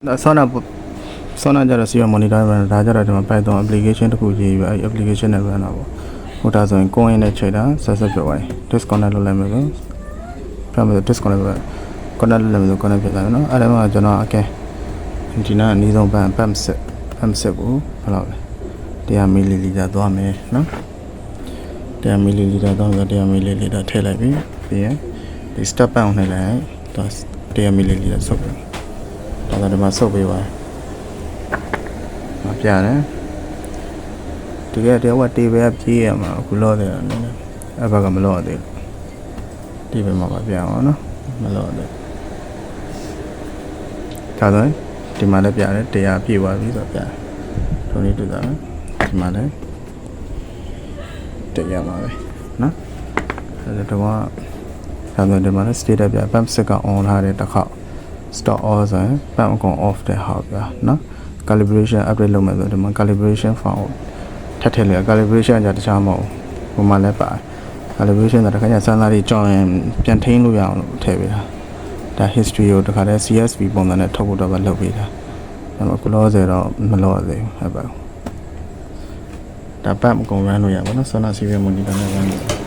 Sona jara siya monitor raja ma Python application တခုရေးပြီး application နဲ့ run တာပေါ့ဟိုဒါဆိုရင် coin နဲ့ချိန်တာဆက်ပြောပါရင် disconnect လုပ်လိုက်မယ်ဆိုပြန်ပြီး disconnect လုပ် connect လုပ်လိုက်မယ်ဆို connect ဖြစ်သွားပြီเนาะအဲ့ဒါမှကျွန်တော် okay ဒီနားအနည်းဆုံးpump set ကိုဘယ်လောက်လဲ100 ml သွားမယ်เนาะ100 ml သွားဆို100 ml ထည့်လိုက်ပြီပြီးရင်ဒီ step pump နဲ့လည်းတော့100 ml ဆုပ်ပြီဒါကဒီမှာဆုပ်ပေးပါပြရတယ်တကယ်တော့တေးပဲပြေးရမှာအခုလောတယ်နည်းနည်းအဲ့ဘက်ကမလောသေးဘူးတေးပဲမှာပါပြအောင်နော်မလောသေးဒါဆိုရင်ဒီမှာလည်းပြရတယ်တရားပြေးသွားပြီဆိုတော့ပြတယ်ထုံးလေးတွေ့တာဒီမှာလည်းတရားပါပဲနော်အဲ့ဒါတော့ဒါဆိုဒီမှာလည်း state ပြ pump set က on ထားတယ်တစ်ခါ stop all ဆိုရင် pump အကုန် off တဲ့ဟာပြနော် calibration update လုပ်မယ်ဆိုတော့ဒီမှာ calibration file ထပ်ထည့်လိုက် calibration ကတခြားမဟုတ်ဘူးဟိုမှာလည်းပါ calibration ကတခါကျစမ်းသားလေးကြောင်းရင်ပြန်ထိန်းလို့ရအောင်လို့ထည့်ပေးတာဒါ history ကိုတခါတည်း CSV ပုံစံနဲ့ထုတ်ဖို့တော့ပဲလုပ်ပေးတာဒါပေမဲ့ close တော့မလို့ရသေးဘူးဟုတ်ပါဘူးဒါ pump အကုန် run လို့ရပါတော့ Sona serial monitor နဲ့ run လို့